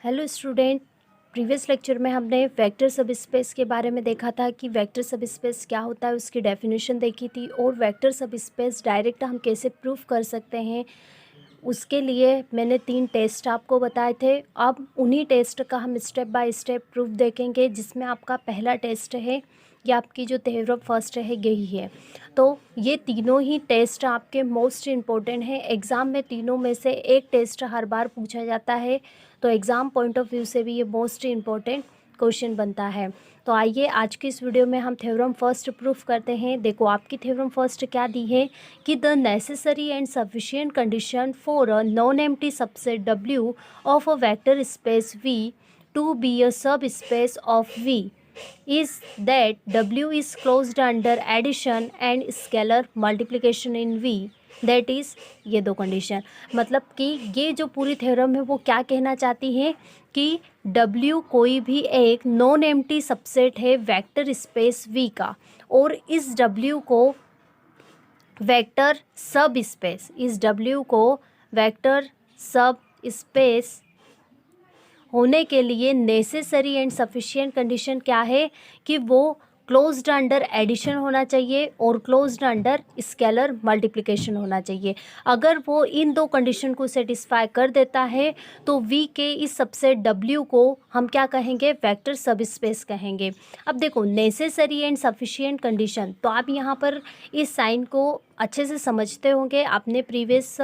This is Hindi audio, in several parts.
Hello student. प्रीवियस लेक्चर में हमने वेक्टर सब स्पेस के बारे में देखा था कि वेक्टर सब स्पेस क्या होता है, उसकी डेफिनेशन देखी थी और वेक्टर सब स्पेस डायरेक्ट हम कैसे प्रूफ कर सकते हैं उसके लिए मैंने 3 टेस्ट आपको बताए थे। अब उन्हीं टेस्ट का हम स्टेप बाय स्टेप प्रूफ देखेंगे, जिसमें आपका पहला टेस्ट है या आपकी जो थ्योरम फर्स्ट है यही है। तो ये तीनों ही टेस्ट आपके मोस्ट इम्पोर्टेंट हैं। एग्ज़ाम में तीनों में से एक टेस्ट हर बार पूछा जाता है, तो एग्ज़ाम पॉइंट ऑफ व्यू से भी ये मोस्ट इम्पोर्टेंट क्वेश्चन बनता है। तो आइए आज की इस वीडियो में हम थ्योरम फर्स्ट प्रूफ करते हैं। देखो आपकी थ्योरम फर्स्ट क्या दी है कि the necessary and sufficient condition for a non empty subset W of a vector space V to be a subspace of V is that W is closed under addition and scalar multiplication in V, that is ये दो कंडीशन। मतलब कि ये जो पूरी थ्योरम है वो क्या कहना चाहती है कि W कोई भी एक नॉन एम्प्टी सबसेट है वेक्टर स्पेस V का, और इस W को वेक्टर सब स्पेस, इस W को वेक्टर सब स्पेस होने के लिए नेसेसरी एंड सफिशिएंट कंडीशन क्या है कि वो क्लोज्ड अंडर एडिशन होना चाहिए और क्लोज्ड अंडर स्केलर मल्टीप्लिकेशन होना चाहिए। अगर वो इन दो कंडीशन को सेटिस्फाई कर देता है तो वी के इस सबसेट W को हम क्या कहेंगे, वेक्टर सब स्पेस कहेंगे। अब देखो नेसेसरी एंड सफिशिएंट कंडीशन, तो आप यहाँ पर इस साइन को अच्छे से समझते होंगे। आपने प्रीवियस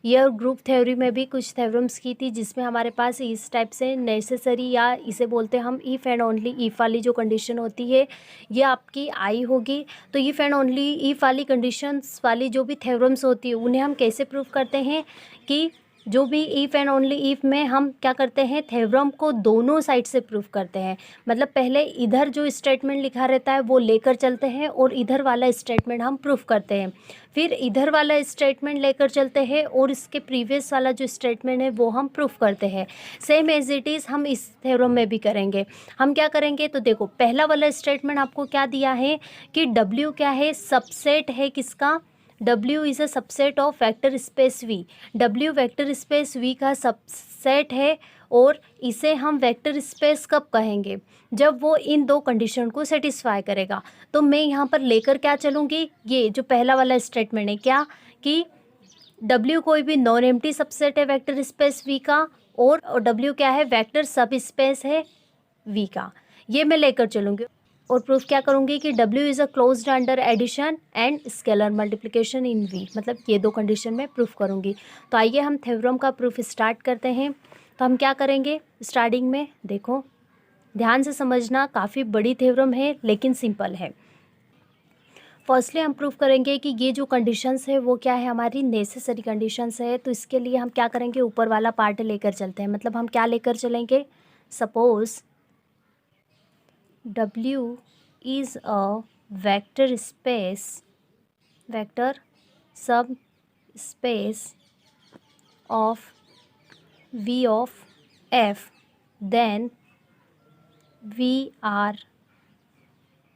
ईयर ग्रुप थ्योरी में भी कुछ थ्योरम्स की थी जिसमें हमारे पास इस टाइप से नेसेसरी या इसे बोलते हैं हम इफ़ एंड ओनली इफ़ वाली जो कंडीशन होती है ये आपकी आई होगी। तो इफ़ एंड ओनली इफ़ वाली कंडीशंस वाली जो भी थ्योरम्स होती है उन्हें हम कैसे प्रूव करते हैं कि जो भी इफ़ एंड ओनली इफ़ में हम क्या करते हैं, थ्योरम को दोनों साइड से प्रूफ करते हैं। मतलब पहले इधर जो स्टेटमेंट लिखा रहता है वो लेकर चलते हैं और इधर वाला स्टेटमेंट हम प्रूफ करते हैं, फिर इधर वाला स्टेटमेंट लेकर चलते हैं और इसके प्रीवियस वाला जो स्टेटमेंट है वो हम प्रूफ करते हैं। सेम एज इट इज़ हम इस थ्योरम में भी करेंगे। हम क्या करेंगे, तो देखो पहला वाला स्टेटमेंट आपको क्या दिया है कि W क्या है, सबसेट है किसका, W is a subset of vector space V। W vector space V का सबसेट है और इसे हम वेक्टर स्पेस कब कहेंगे, जब वो इन दो कंडीशन को सेटिस्फाई करेगा। तो मैं यहाँ पर लेकर क्या चलूँगी, ये जो पहला वाला स्टेटमेंट है क्या कि W कोई भी नॉन एम्प्टी सबसेट है वेक्टर स्पेस V का, और W क्या है, वेक्टर सब स्पेस है V का। ये मैं लेकर चलूँगी और प्रूफ क्या करूँगी कि W is a closed under addition and scalar multiplication in V, मतलब ये दो कंडीशन में प्रूफ करूँगी। तो आइए हम थ्योरम का प्रूफ स्टार्ट करते हैं। तो हम क्या करेंगे स्टार्टिंग में, देखो ध्यान से समझना, काफ़ी बड़ी थ्योरम है लेकिन सिंपल है। फर्स्टली हम प्रूफ करेंगे कि ये जो कंडीशंस है वो क्या है, हमारी नेसेसरी कंडीशंस है। तो इसके लिए हम क्या करेंगे, ऊपर वाला पार्ट लेकर चलते हैं। मतलब हम क्या लेकर चलेंगे, suppose W is a vector space, vector subspace of V of F, then we are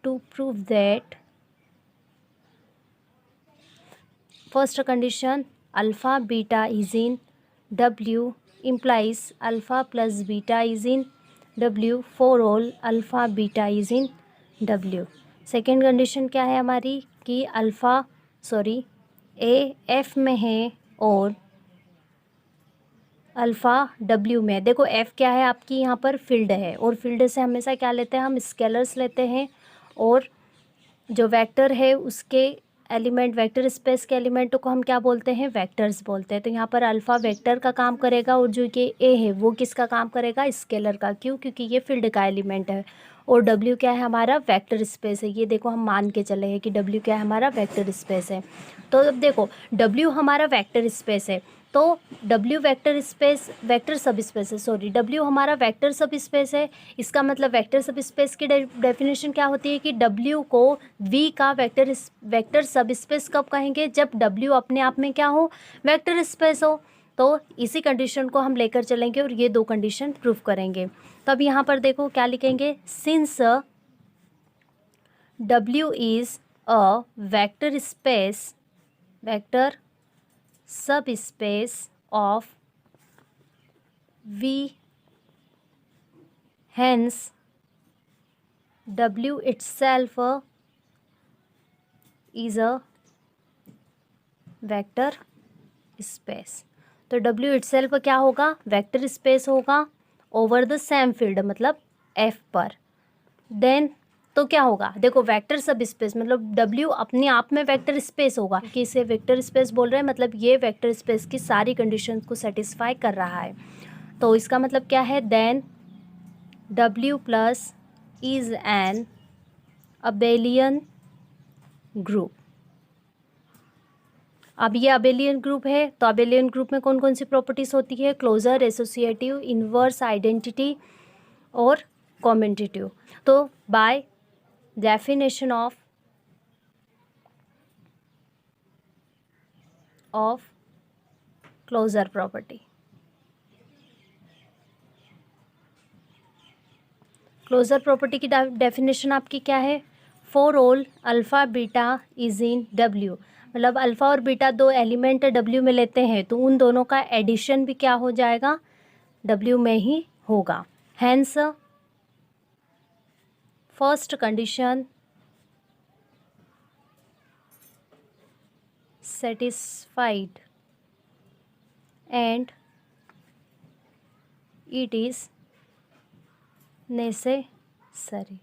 to prove that first condition alpha beta is in W implies alpha plus beta is in W for all alpha beta is in W। Second condition क्या है हमारी कि अल्फ़ा ए एफ में है और अल्फ़ा W में। देखो F क्या है आपकी, यहाँ पर फील्ड है और फील्ड से हमेशा क्या लेते हैं, हम स्केलर्स लेते हैं, और जो वेक्टर है उसके एलिमेंट, वेक्टर स्पेस के एलिमेंटों को हम क्या बोलते हैं, वेक्टर्स बोलते हैं। तो यहाँ पर अल्फ़ा वेक्टर का काम करेगा और जो ये ए है वो किसका काम करेगा, स्केलर का। क्यों, क्योंकि ये फील्ड का एलिमेंट है। और W क्या है, हमारा वेक्टर स्पेस है। ये देखो हम मान के चले हैं कि W क्या है, हमारा वेक्टर स्पेस है। तो अब देखो W हमारा वेक्टर स्पेस है, तो W वेक्टर स्पेस, वेक्टर सब स्पेस है, W हमारा वेक्टर सब स्पेस है। इसका मतलब वेक्टर सब स्पेस की डेफिनेशन क्या होती है कि W को V का वेक्टर सब स्पेस कब कहेंगे, जब W अपने आप में क्या हो, वेक्टर स्पेस हो। तो इसी कंडीशन को हम लेकर चलेंगे और ये दो कंडीशन प्रूफ करेंगे। तो अब यहाँ पर देखो क्या लिखेंगे, since W is a vector space, vector subspace of V hence W itself is a vector space. तो W इटसेल्फ क्या होगा, वेक्टर स्पेस होगा ओवर द सेम फील्ड, मतलब F पर। देन तो क्या होगा, देखो वेक्टर सब स्पेस मतलब W अपने आप में वेक्टर स्पेस होगा, कि इसे वेक्टर स्पेस बोल रहे हैं, मतलब ये वेक्टर स्पेस की सारी कंडीशंस को सेटिस्फाई कर रहा है। तो इसका मतलब क्या है, then W plus is an abelian group. अब ये अबेलियन ग्रुप है, तो अबेलियन ग्रुप में कौन कौन सी प्रॉपर्टीज होती है, क्लोजर, एसोसिएटिव, इनवर्स आइडेंटिटी और कॉमेंटेटिव। तो by definition of closure property, closure property की डेफिनेशन आपकी क्या है, for all alpha beta is in W, मतलब अल्फ़ा और बीटा दो एलिमेंट W में लेते हैं तो उन दोनों का एडिशन भी क्या हो जाएगा, W में ही होगा। Hence first condition satisfied and it is necessary।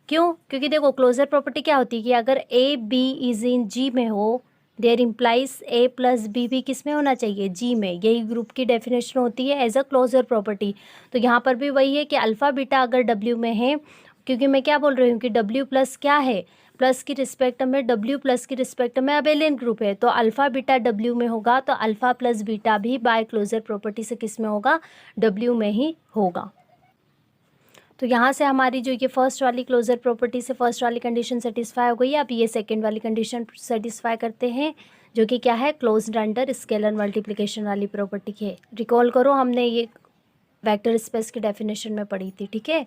क्यों, क्योंकि देखो क्लोजर प्रॉपर्टी क्या होती है कि अगर A B is in G में हो, there implies A plus B भी किस में होना चाहिए, G में। यही ग्रुप की डेफिनेशन होती है एज अ क्लोजर प्रॉपर्टी। तो यहाँ पर भी वही है कि अल्फ़ा बीटा अगर W में है, क्योंकि मैं क्या बोल रही हूँ कि W प्लस क्या है, प्लस की रिस्पेक्ट में, W प्लस की रिस्पेक्ट में अबेलियन ग्रुप है, तो अल्फ़ा बीटा W में होगा, तो अल्फ़ा प्लस बीटा भी बाय क्लोजर प्रॉपर्टी से किस में होगा, W में ही होगा। तो यहाँ से हमारी जो ये फर्स्ट वाली क्लोजर प्रॉपर्टी से फर्स्ट वाली कंडीशन सेटिस्फाई हो गई है। अब ये सेकंड वाली कंडीशन सेटिस्फाई करते हैं, जो कि क्या है, क्लोज्ड अंडर स्केलर मल्टीप्लिकेशन वाली प्रॉपर्टी है। रिकॉल करो, हमने ये वेक्टर स्पेस की डेफिनेशन में पढ़ी थी, ठीक है।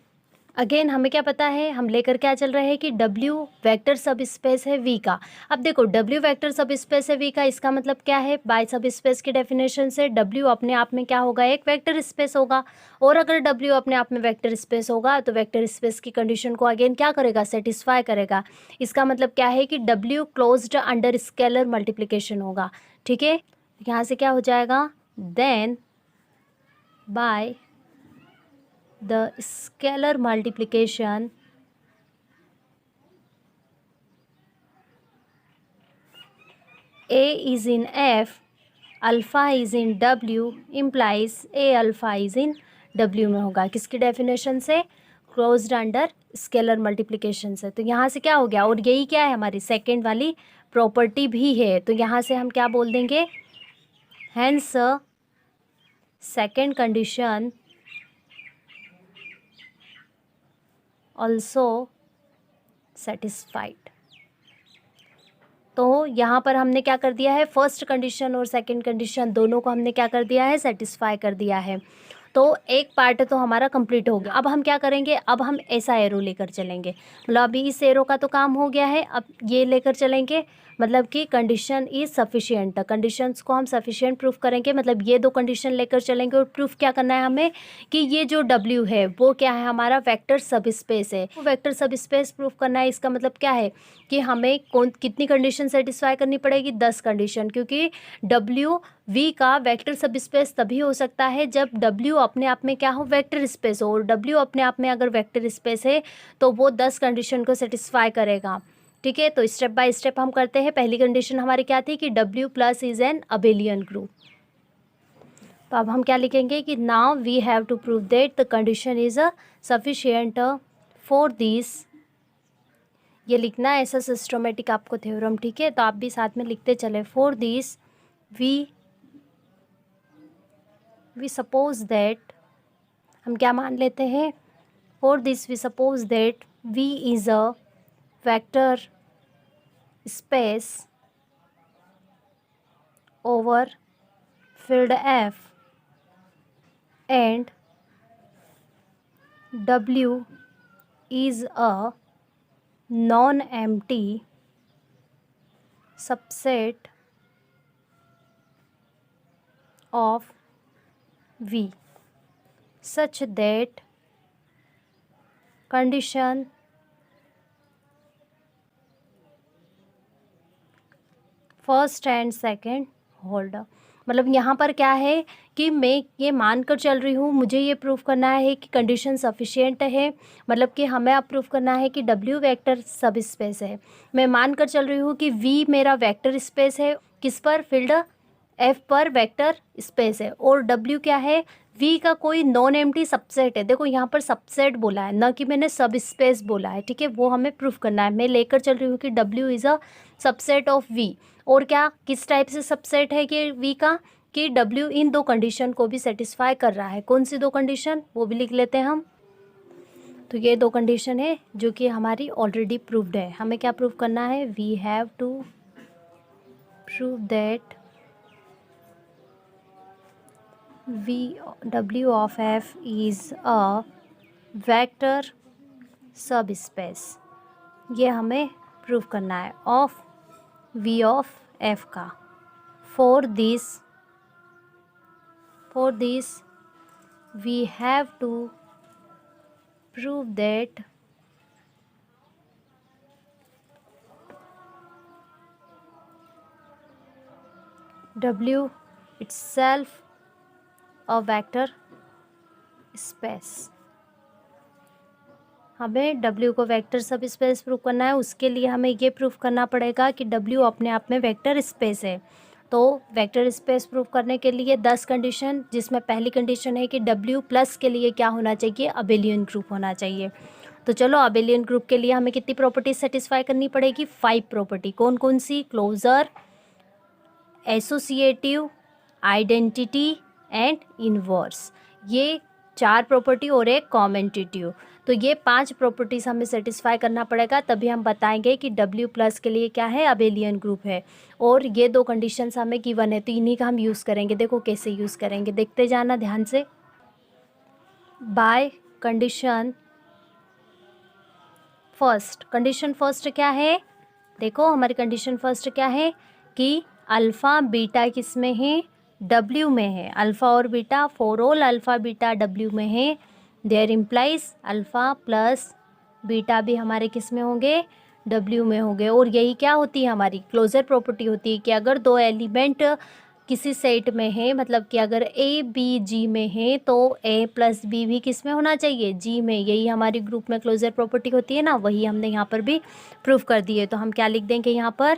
अगेन हमें क्या पता है, हम लेकर क्या चल रहे हैं कि W वेक्टर सब स्पेस है V का। अब देखो W वेक्टर सब स्पेस है V का, इसका मतलब क्या है, बाय सब स्पेस की डेफिनेशन से W अपने आप में क्या होगा, एक वेक्टर स्पेस होगा। और अगर W अपने आप में वेक्टर स्पेस होगा तो वेक्टर स्पेस की कंडीशन को अगेन क्या करेगा, सेटिस्फाई करेगा। इसका मतलब क्या है कि W closed under scalar multiplication होगा, ठीक है। यहाँ से क्या हो जाएगा, then by the scalar multiplication A is in F, alpha is in W implies A alpha is in W में होगा, किसकी डेफिनेशन से, क्लोज्ड अंडर स्केलर मल्टीप्लिकेशन से। तो यहाँ से क्या हो गया, और यही क्या है, हमारी सेकेंड वाली प्रॉपर्टी भी है। तो यहाँ से हम क्या बोल देंगे, hence second condition also satisfied. तो यहाँ पर हमने क्या कर दिया है, फर्स्ट कंडीशन और सेकंड कंडीशन दोनों को हमने क्या कर दिया है, सेटिस्फाई कर दिया है। तो एक पार्ट तो हमारा कंप्लीट हो गया। अब हम क्या करेंगे, अब हम ऐसा एरो लेकर चलेंगे, मतलब अभी इस एरो का तो काम हो गया है, अब ये लेकर चलेंगे, मतलब कि कंडीशन इज सफिशिएंट। कंडीशंस को हम सफिशिएंट प्रूफ करेंगे, मतलब ये दो कंडीशन लेकर चलेंगे और प्रूफ क्या करना है हमें कि ये जो W है वो क्या है, हमारा वेक्टर सब स्पेस है। वो वेक्टर सब स्पेस प्रूफ करना है, इसका मतलब क्या है कि हमें कितनी कंडीशन सेटिस्फाई करनी पड़ेगी, 10 कंडीशन, क्योंकि W V का वेक्टर सब स्पेस तभी हो सकता है जब W अपने आप में क्या हो, वेक्टर स्पेस हो। और W अपने आप में अगर वेक्टर स्पेस है तो वो 10 कंडीशन को सेटिस्फाई करेगा, ठीक है। तो स्टेप बाय स्टेप हम करते हैं। पहली कंडीशन हमारी क्या थी कि W plus is an abelian group. तो अब हम क्या लिखेंगे कि now we have to prove that the condition is a sufficient for this. ये लिखना है ऐसा सिस्टमेटिक आपको थ्योरम, ठीक है। तो आप भी साथ में लिखते चले, for this we suppose that, हम क्या मान लेते हैं, for this we suppose that V is a vector space over field F and W is a non-empty subset of V such that condition first and second hold. मतलब यहाँ पर क्या है कि मैं ये मानकर चल रही हूँ, मुझे ये प्रूफ करना है कि कंडीशन सफिशिएंट है, मतलब कि हमें अब प्रूफ करना है कि W वेक्टर सब स्पेस है। मैं मानकर चल रही हूँ कि V मेरा वेक्टर स्पेस है, किस पर, फील्ड F पर वेक्टर स्पेस है, और W क्या है, V का कोई नॉन एम्प्टी सबसेट है। देखो यहाँ पर सबसेट बोला है, ना कि मैंने सब स्पेस बोला है, ठीक है, वो हमें प्रूफ करना है। मैं लेकर चल रही हूँ कि W is a subset of V, और क्या किस टाइप से सबसेट है कि V का, कि W इन दो कंडीशन को भी सेटिस्फाई कर रहा है। कौन सी दो कंडीशन, वो भी लिख लेते हैं हम। तो ये दो कंडीशन है जो कि हमारी ऑलरेडी प्रूव्ड है। हमें क्या प्रूव करना है, we have to prove that W of F is a vector subspace। ये हमें प्रूव करना है ऑफ V of F का। For this we have to prove that W itself a vector space। हमें W को वेक्टर सब स्पेस प्रूव करना है। उसके लिए हमें ये प्रूफ करना पड़ेगा कि W अपने आप में वेक्टर स्पेस है। तो वेक्टर स्पेस प्रूव करने के लिए 10 कंडीशन, जिसमें पहली कंडीशन है कि W प्लस के लिए क्या होना चाहिए, अबेलियन ग्रुप होना चाहिए। तो चलो, अबेलियन ग्रुप के लिए हमें कितनी प्रॉपर्टी सेटिस्फाई करनी पड़ेगी, 5 प्रॉपर्टी। कौन कौन सी, closure, associative, identity and inverse. ये 4 प्रॉपर्टी और एक कॉमेंटेटिव। तो ये 5 प्रॉपर्टीज़ हमें सेटिस्फाई करना पड़ेगा, तभी हम बताएंगे कि W प्लस के लिए क्या है, अबेलियन ग्रुप है। और ये 2 कंडीशंस हमें गिवन है, तो इन्हीं का हम यूज़ करेंगे। देखो कैसे यूज़ करेंगे, देखते जाना ध्यान से। By condition first, condition first क्या है, देखो हमारी कंडीशन फर्स्ट क्या है कि अल्फ़ा बीटा किस में है, W में है। अल्फ़ा और beta, for all alpha beta W में है। There implies alpha plus beta भी हमारे किस में होंगे, W में होंगे। और यही क्या होती है, हमारी क्लोजर प्रॉपर्टी होती है कि अगर 2 एलिमेंट किसी सेट में है, मतलब कि अगर A B G में है, तो A प्लस B भी किस में होना चाहिए, G में। यही हमारी ग्रुप में क्लोजर प्रॉपर्टी होती है ना, वही हमने यहाँ पर भी प्रूफ कर दी है। तो हम क्या लिख देंगे यहाँ पर,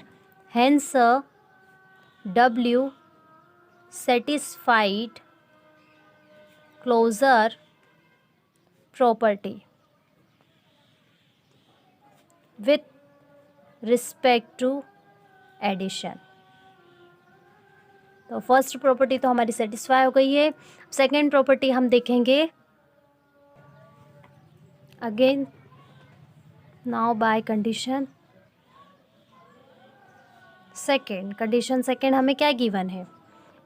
hence W satisfied closure property with respect to addition. तो फर्स्ट प्रॉपर्टी तो हमारी सेटिस्फाई हो गई है। सेकेंड प्रॉपर्टी हम देखेंगे again now by condition second. Condition second हमें क्या गिवन है,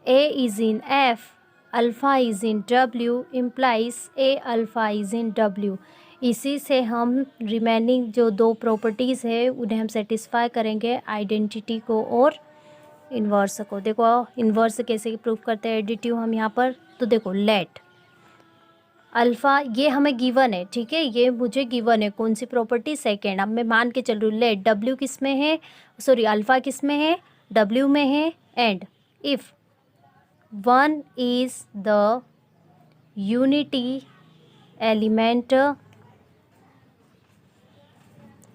A is in F, alpha is in W implies A alpha is in W। इसी से हम रिमेनिंग जो 2 प्रॉपर्टीज़ है उन्हें हम सेटिस्फाई करेंगे, आइडेंटिटी को और इन्वर्स को। देखो इन्वर्स कैसे प्रूफ करते हैं, एडिटिव हम यहाँ पर। तो देखो लेट अल्फ़ा, ये हमें गिवन है, ठीक है, ये मुझे गिवन है। कौन सी प्रॉपर्टी, सेकेंड। अब मैं मान के चल रही हूँ लेट W किस में है, सॉरी अल्फ़ा किस में है, W में है। And if 1 is the unity element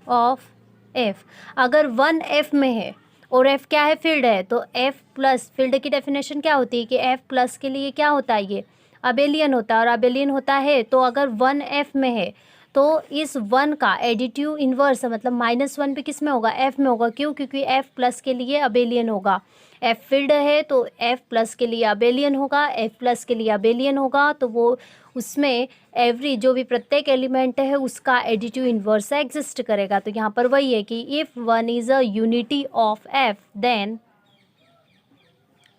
of F। अगर 1 F में है और F क्या है, फील्ड है, तो F प्लस, फील्ड की डेफिनेशन क्या होती है कि F प्लस के लिए क्या होता है, ये अबेलियन होता है। और अबेलियन होता है तो अगर 1 F में है तो इस 1 का एडिटिव इन्वर्स, मतलब -1 भी किस में होगा, F में होगा। क्यों, क्योंकि F प्लस के लिए अबेलियन होगा। F फील्ड है तो F प्लस के लिए अबेलियन होगा, F प्लस के लिए अबेलियन होगा। तो वो उसमें एवरी जो भी प्रत्येक एलिमेंट है उसका एडिटिव इन्वर्स एग्जिस्ट करेगा। तो यहाँ पर वही है कि if 1 is a unity of F then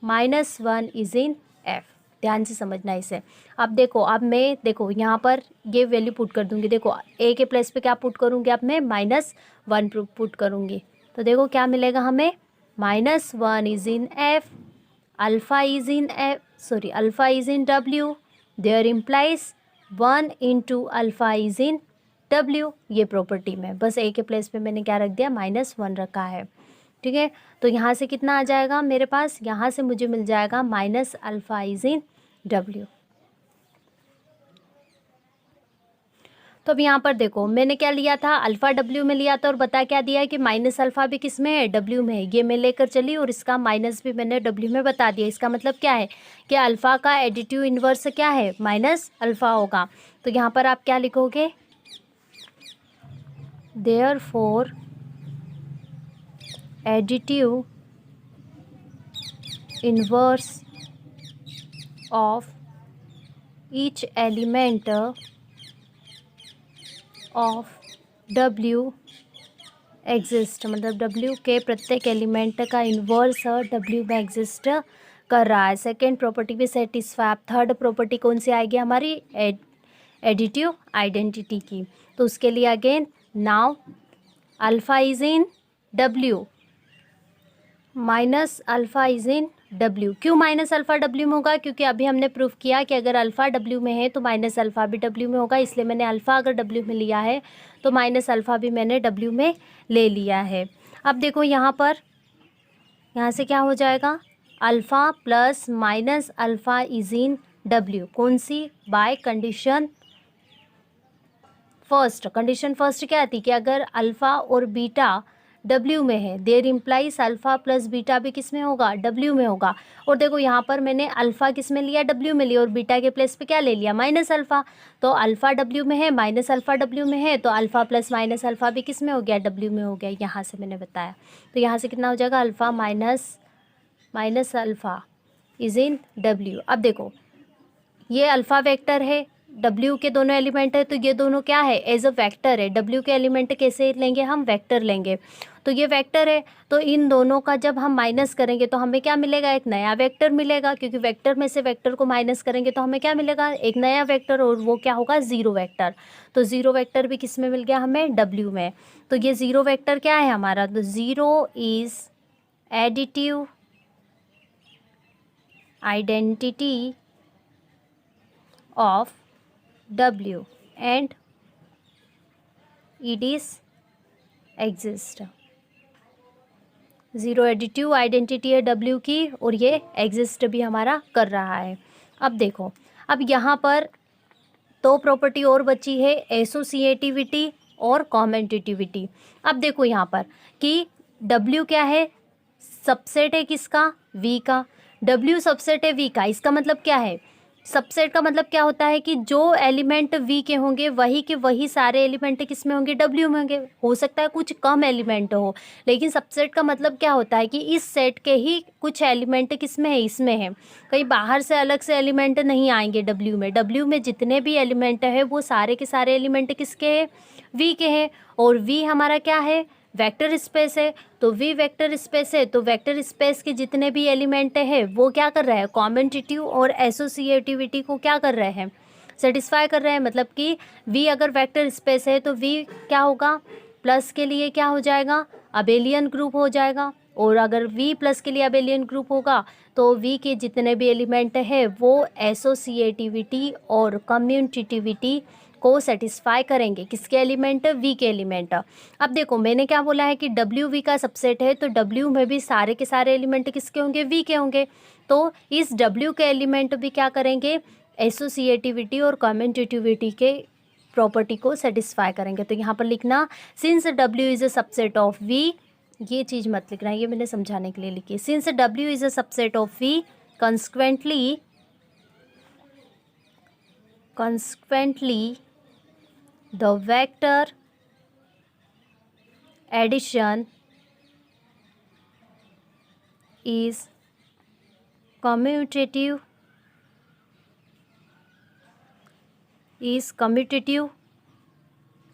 -1 is in F। ध्यान से समझना इसे। अब देखो, अब मैं देखो यहाँ पर ये वैल्यू पुट कर दूँगी। देखो A के प्लेस पे क्या पुट करूँगी, अब मैं -1 पुट करूँगी। तो देखो क्या मिलेगा हमें, -1 is in F, alpha is in F, sorry alpha is in W, there implies 1 into alpha is in W, ये प्रॉपर्टी में बस A के प्लेस पे मैंने क्या रख दिया, -1 रखा है। ठीक है, तो यहाँ से कितना आ जाएगा मेरे पास, यहाँ से मुझे मिल जाएगा minus alpha is in W। तो अब यहाँ पर देखो मैंने क्या लिया था, अल्फ़ा W में लिया था और बता क्या दिया है कि माइनस अल्फ़ा भी किस में है, W में है। ये मैं लेकर चली और इसका माइनस भी मैंने W में बता दिया। इसका मतलब क्या है कि अल्फ़ा का एडिटिव इन्वर्स क्या है, माइनस अल्फ़ा होगा। तो यहाँ पर आप क्या लिखोगे, therefore additive inverse of each element of W exist, मतलब W के प्रत्येक एलिमेंट का इन्वर्स W में एग्जिस्ट कर रहा है। सेकेंड प्रॉपर्टी भी सेटिस्फाई। अब थर्ड प्रॉपर्टी कौन सी आएगी हमारी, एडिटिव आइडेंटिटी की। तो उसके लिए again now alpha is in W minus alpha is in W। क्यों माइनस अल्फ़ा W में होगा, क्योंकि अभी हमने प्रूफ किया कि अगर अल्फ़ा W में है तो माइनस अल्फ़ा भी W में होगा, इसलिए मैंने अल्फ़ा अगर W में लिया है तो माइनस अल्फ़ा भी मैंने W में ले लिया है। अब देखो यहाँ पर, यहाँ से क्या हो जाएगा, alpha plus minus alpha is in W, कौन सी, by condition first. Condition first क्या थी कि अगर अल्फ़ा और बीटा W में है, there implies alpha plus beta भी किस में होगा, W में होगा। और देखो यहाँ पर मैंने अल्फ़ा किस में लिया, W में लिया, और बीटा के प्लेस पे क्या ले लिया, माइनस अल्फ़ा। तो अल्फ़ा W में है, माइनस अल्फ़ा W में है, तो अल्फ़ा प्लस माइनस अल्फ़ा भी किस में हो गया, W में हो गया। यहाँ से मैंने बताया, तो यहाँ से कितना हो जाएगा, alpha minus alpha is in W। अब देखो ये अल्फ़ा वेक्टर है, W के दोनों एलिमेंट है, तो ये दोनों क्या है, एज अ वेक्टर है। W के एलिमेंट कैसे लेंगे हम, वेक्टर लेंगे। तो ये वेक्टर है, तो इन दोनों का जब हम माइनस करेंगे तो हमें क्या मिलेगा, एक नया वेक्टर मिलेगा, क्योंकि वेक्टर में से वेक्टर को माइनस करेंगे तो हमें क्या मिलेगा, एक नया वेक्टर, और वो क्या होगा, ज़ीरो वेक्टर। तो ज़ीरो वेक्टर भी किस में मिल गया हमें, W में। तो ये ज़ीरो वेक्टर क्या है हमारा, तो zero is additive identity of W and it is exist। Zero additive identity है W की, और ये एग्जिस्ट भी हमारा कर रहा है। अब देखो, अब यहाँ पर दो प्रॉपर्टी और बची है, एसोसिएटिविटी और कॉमेंटेटिविटी। अब देखो यहाँ पर कि W क्या है, सबसेट है किसका, V का। W सबसेट है V का, इसका मतलब क्या है, सबसेट का मतलब क्या होता है कि जो एलिमेंट V के होंगे वही के वही सारे एलिमेंट किस में होंगे, W में होंगे। हो सकता है कुछ कम एलिमेंट हो, लेकिन सबसेट का मतलब क्या होता है कि इस सेट के ही कुछ एलिमेंट किस में है, इसमें है। कहीं बाहर से अलग से एलिमेंट नहीं आएंगे W में। W में जितने भी एलिमेंट है वो सारे के सारे एलिमेंट किसके हैं, V के हैं। और V हमारा क्या है, वेक्टर स्पेस है। तो V वेक्टर स्पेस है, तो वेक्टर स्पेस के जितने भी एलिमेंट है वो क्या कर रहे हैं, कॉमेंटेटिव और एसोसिएटिविटी को क्या कर रहे हैं, सेटिस्फाई कर रहे हैं। मतलब कि V अगर वेक्टर स्पेस है तो V क्या होगा, प्लस के लिए क्या हो जाएगा, अबेलियन ग्रुप हो जाएगा। और अगर V प्लस के लिए अबेलियन ग्रुप होगा तो V के जितने भी एलिमेंट है वो एसोसिएटिविटी और कम्यूटेटिविटी को सेटिस्फाई करेंगे। किसके एलिमेंट, V के एलिमेंट। अब देखो मैंने क्या बोला है कि W V का सबसेट है, तो W में भी सारे के सारे एलिमेंट किसके होंगे, V के होंगे। तो इस W के एलिमेंट भी क्या करेंगे, एसोसिएटिविटी और कम्यूटेटिविटी के प्रॉपर्टी को सेटिस्फाई करेंगे। तो यहाँ पर लिखना, since W is a subset of V, ये चीज़ मत लिखना, ये मैंने समझाने के लिए लिखी। Since W is a subset of V, consequently the vector addition is commutative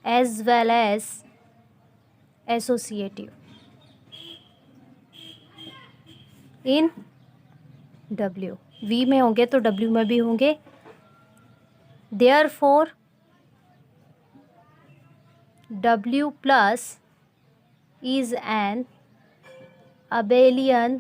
as well as associative in W। V में होंगे तो W में भी होंगे। Therefore W plus is an abelian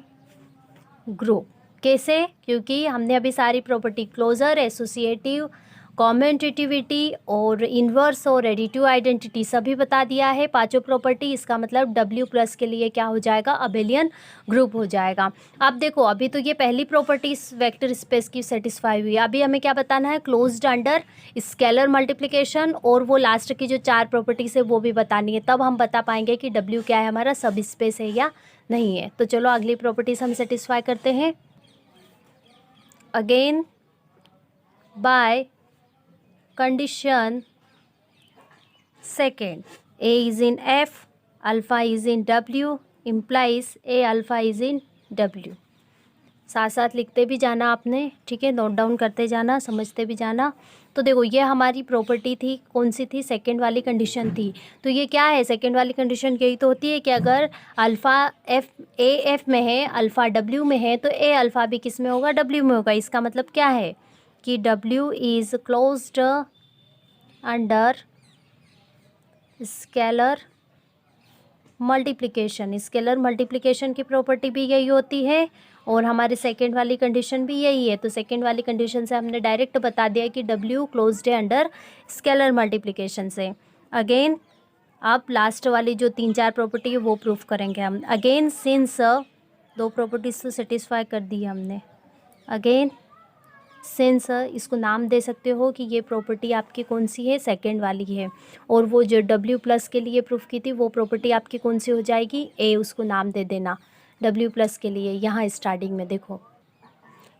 group. कैसे, क्योंकि हमने अभी सारी प्रॉपर्टी क्लोजर, एसोसिएटिव कॉम्यूटेटिविटी और इन्वर्स और एडिटिव आइडेंटिटी सभी बता दिया है, पांचों प्रॉपर्टी। इसका मतलब W प्लस के लिए क्या हो जाएगा, अबेलियन ग्रुप हो जाएगा। अब देखो, अभी तो ये पहली प्रॉपर्टी इस वेक्टर स्पेस की सेटिस्फाई हुई है। अभी हमें क्या बताना है, क्लोज्ड अंडर स्केलर मल्टीप्लिकेशन, और वो लास्ट की जो 4 प्रॉपर्टीज है वो भी बतानी है। तब हम बता पाएंगे कि W क्या है, हमारा सब स्पेस है या नहीं है। तो चलो अगली प्रॉपर्टीज हम सेटिस्फाई करते हैं। Again by condition second, A is in F, alpha is in W, implies A alpha is in W। साथ साथ लिखते भी जाना आपने, ठीक है, नोट डाउन करते जाना, समझते भी जाना। तो देखो, ये हमारी प्रॉपर्टी थी, कौन सी थी, सेकंड वाली कंडीशन थी। तो ये क्या है, सेकंड वाली कंडीशन यही तो होती है कि अगर अल्फ़ा एफ में है, अल्फ़ा W में है, तो ए अल्फ़ा भी किस में होगा, W में होगा। इसका मतलब क्या है कि W is closed under scalar multiplication. Scalar multiplication की प्रॉपर्टी भी यही होती है, और हमारी सेकंड वाली कंडीशन भी यही है। तो सेकंड वाली कंडीशन से हमने डायरेक्ट बता दिया कि W क्लोज्ड है अंडर स्केलर मल्टीप्लिकेशन से। अगेन अब लास्ट वाली जो 3-4 प्रॉपर्टी है वो प्रूफ करेंगे हम। अगेन सिंस 2 प्रॉपर्टीज तो सेटिस्फाई कर दी है हमने। अगेन सिंस इसको नाम दे सकते हो कि ये प्रॉपर्टी आपकी कौन सी है, सेकंड वाली है। और वो जो W प्लस के लिए प्रूफ की थी वो प्रॉपर्टी आपकी कौन सी हो जाएगी, A, उसको नाम दे देना W प्लस के लिए। यहाँ स्टार्टिंग में देखो,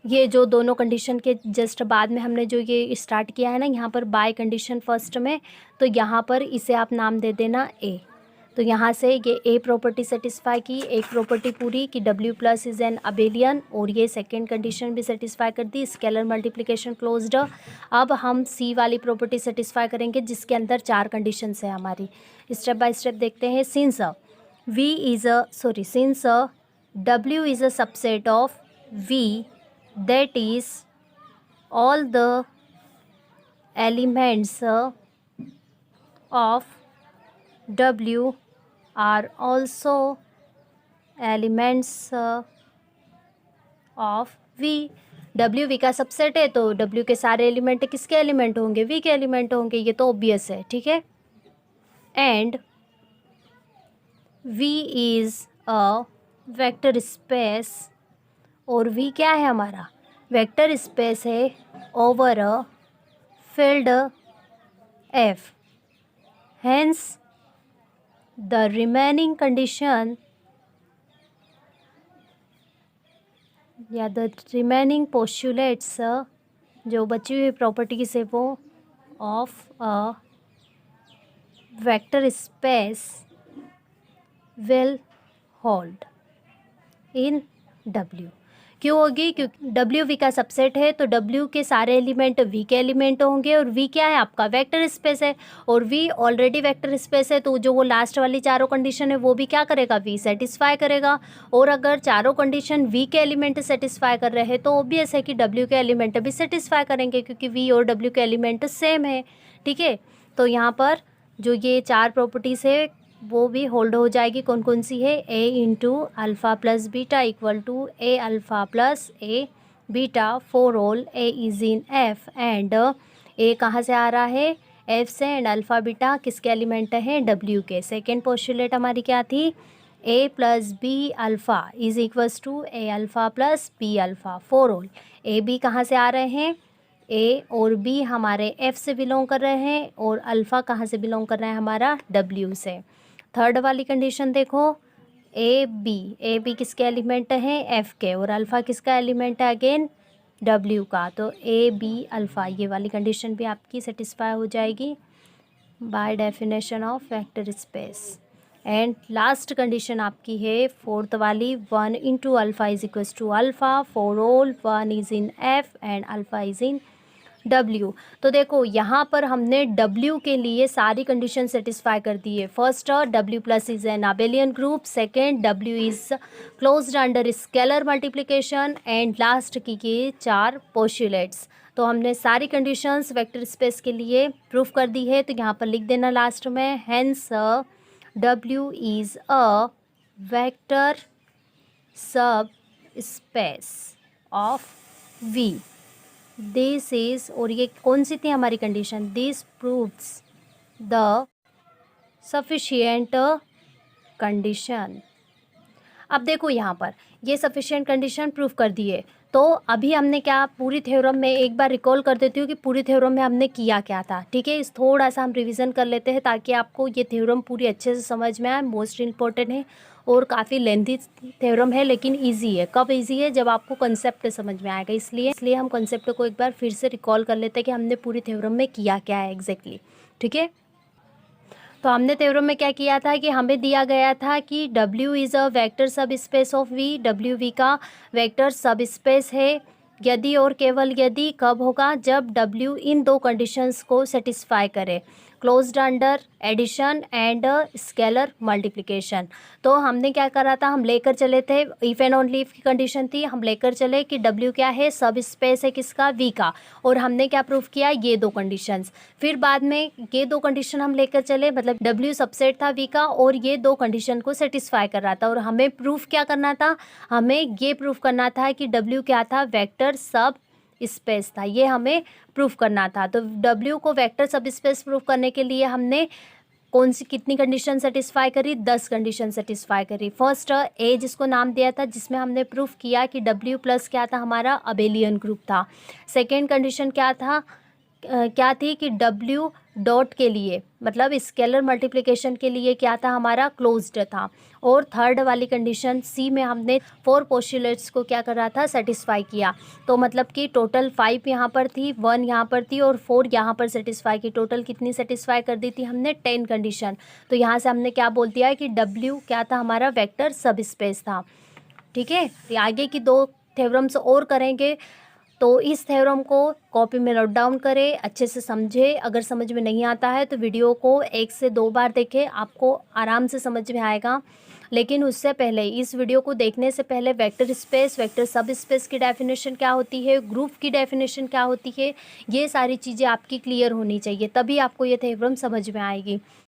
ये जो दोनों कंडीशन के जस्ट बाद में हमने जो ये स्टार्ट किया है ना, यहाँ पर बाय कंडीशन फर्स्ट में, तो यहाँ पर इसे आप नाम दे देना A। तो यहाँ से ये A प्रॉपर्टी सेटिस्फाई की, एक प्रॉपर्टी पूरी कि W plus is an abelian, और ये सेकेंड कंडीशन भी सेटिस्फाई कर दी, स्केलर मल्टीप्लिकेशन क्लोज्ड। अब हम C वाली प्रॉपर्टी सेटिस्फाई करेंगे जिसके अंदर 4 कंडीशंस है हमारी। स्टेप बाय स्टेप देखते हैं। Since W is a subset of V, that is all the elements of W are also elements of V। W V का सबसेट है, तो W के सारे एलिमेंट किसके एलिमेंट होंगे, V के एलिमेंट होंगे, ये तो ऑब्वियस है, ठीक है। And V is a vector space, और V क्या है हमारा, वेक्टर स्पेस है over a field F। Hence the remaining condition या द रिमेनिंग पोस्टुलेट्स, जो बची हुई प्रॉपर्टीज है वो of a vector space will hold in W। क्यों होगी, क्योंकि W V का सबसेट है, तो W के सारे एलिमेंट V के एलिमेंट होंगे, और V क्या है आपका, वेक्टर स्पेस है, और V ऑलरेडी वेक्टर स्पेस है, तो जो वो लास्ट वाली चारों कंडीशन है वो भी क्या करेगा, V सेटिस्फाई करेगा। और अगर चारों कंडीशन V के एलिमेंट सेटिस्फाई कर रहे हैं तो ऑब्वियस है कि W के एलिमेंट भी सेटिस्फाई करेंगे, क्योंकि V और W के एलिमेंट सेम है, ठीक है। तो यहाँ पर जो ये 4 प्रॉपर्टीज़ है वो भी होल्ड हो जाएगी। कौन कौन सी है, A into alpha plus beta equal to A alpha plus A beta for all A is in F, and A कहाँ से आ रहा है, F से, एंड अल्फ़ा बीटा किसके एलिमेंट है, W के। सेकेंड पोस्टुलेट हमारी क्या थी, A plus B alpha is equals to A alpha plus B alpha for all. A B कहाँ से आ रहे हैं, A और B हमारे F से बिलोंग कर रहे हैं, और अल्फ़ा कहाँ से बिलोंग कर रहे हैं, हमारा W से। थर्ड वाली कंडीशन देखो, ए बी किसके एलिमेंट है, F के, और अल्फ़ा किसका एलिमेंट है, अगेन W का। तो A B अल्फ़ा, ये वाली कंडीशन भी आपकी सेटिस्फाई हो जाएगी by definition of vector space. And last condition आपकी है फोर्थ वाली, 1 into alpha is equals to alpha for all 1 is in F and alpha is in W। तो देखो यहाँ पर हमने W के लिए सारी कंडीशन सेटिस्फाई कर दी है। First, W plus is an abelian group, second W is closed under scalar multiplication, and last की ये 4 पोस्टुलेट्स। तो हमने सारी कंडीशंस वेक्टर स्पेस के लिए प्रूफ कर दी है। तो यहाँ पर लिख देना लास्ट में, hence W is a vector subspace of V। This is, और ये कौन सी थी हमारी condition, this proves the sufficient condition. अब देखो यहाँ पर ये सफिशिएंट कंडीशन प्रूफ कर दिए, तो अभी हमने क्या पूरी थ्योरम में एक बार रिकॉल कर देती हूँ कि पूरी थ्योरम में हमने किया क्या था। ठीक है, इस थोड़ा सा हम रिवीजन कर लेते हैं ताकि आपको ये थ्योरम पूरी अच्छे से समझ में आए। मोस्ट इम्पोर्टेंट है और काफ़ी लेंथी थ्योरम है, लेकिन ईजी है। कब ईजी है, जब आपको कंसेप्ट समझ में आएगा। इसलिए हम कंसेप्ट को एक बार फिर से रिकॉल कर लेते हैं कि हमने पूरी थ्योरम में किया क्या है एग्जैक्टली। ठीक है, तो हमने थ्योरम में क्या किया था कि हमें दिया गया था कि W is a vector subspace of V। W V का वेक्टर सब स्पेस है यदि और केवल यदि कब होगा, जब W इन दो कंडीशंस को सेटिस्फाई करे, closed under addition and scalar multiplication. तो हमने क्या करा था, हम लेकर चले थे इफ एंड ओनली इफ की कंडीशन थी, हम लेकर चले कि W क्या है, सब स्पेस है किसका, V का, और हमने क्या प्रूफ किया, ये दो कंडीशंस। फिर बाद में ये दो कंडीशन हम लेकर चले, मतलब W सबसेट था V का और ये दो कंडीशन को सेटिस्फाई कर रहा था, और हमें प्रूफ क्या करना था, हमें ये प्रूफ करना था कि W क्या था, वेक्टर सब स्पेस था। ये हमें प्रूफ करना था। तो W को वेक्टर सब स्पेस प्रूफ करने के लिए हमने कौन सी कितनी कंडीशन सेटिस्फाई करी, 10 कंडीशन सेटिस्फाई करी। फर्स्ट ए जिसको नाम दिया था, जिसमें हमने प्रूफ किया कि W प्लस क्या था, हमारा अबेलियन ग्रुप था। सेकेंड कंडीशन क्या था, क्या थी कि W डॉट के लिए, मतलब स्केलर मल्टीप्लिकेशन के लिए क्या था, हमारा क्लोज्ड था। और थर्ड वाली कंडीशन C में हमने 4 पोस्टुलेट्स को क्या करा था, सेटिस्फाई किया। तो मतलब कि टोटल 5 यहाँ पर थी, 1 यहाँ पर थी और 4 यहाँ पर सेटिस्फाई की। टोटल कितनी सेटिस्फाई कर दी थी हमने, 10 कंडीशन। तो यहाँ से हमने क्या बोल दिया है कि W क्या था, हमारा वेक्टर सब स्पेस था। ठीक है, आगे की 2 थ्योरम्स और करेंगे, तो इस थ्योरम को कॉपी में नोट डाउन करें, अच्छे से समझे। अगर समझ में नहीं आता है तो वीडियो को 1 से 2 बार देखें, आपको आराम से समझ में आएगा। लेकिन उससे पहले, इस वीडियो को देखने से पहले वेक्टर स्पेस, वेक्टर सब स्पेस की डेफिनेशन क्या होती है, ग्रुप की डेफिनेशन क्या होती है, ये सारी चीज़ें आपकी क्लियर होनी चाहिए, तभी आपको ये थ्योरम समझ में आएगी।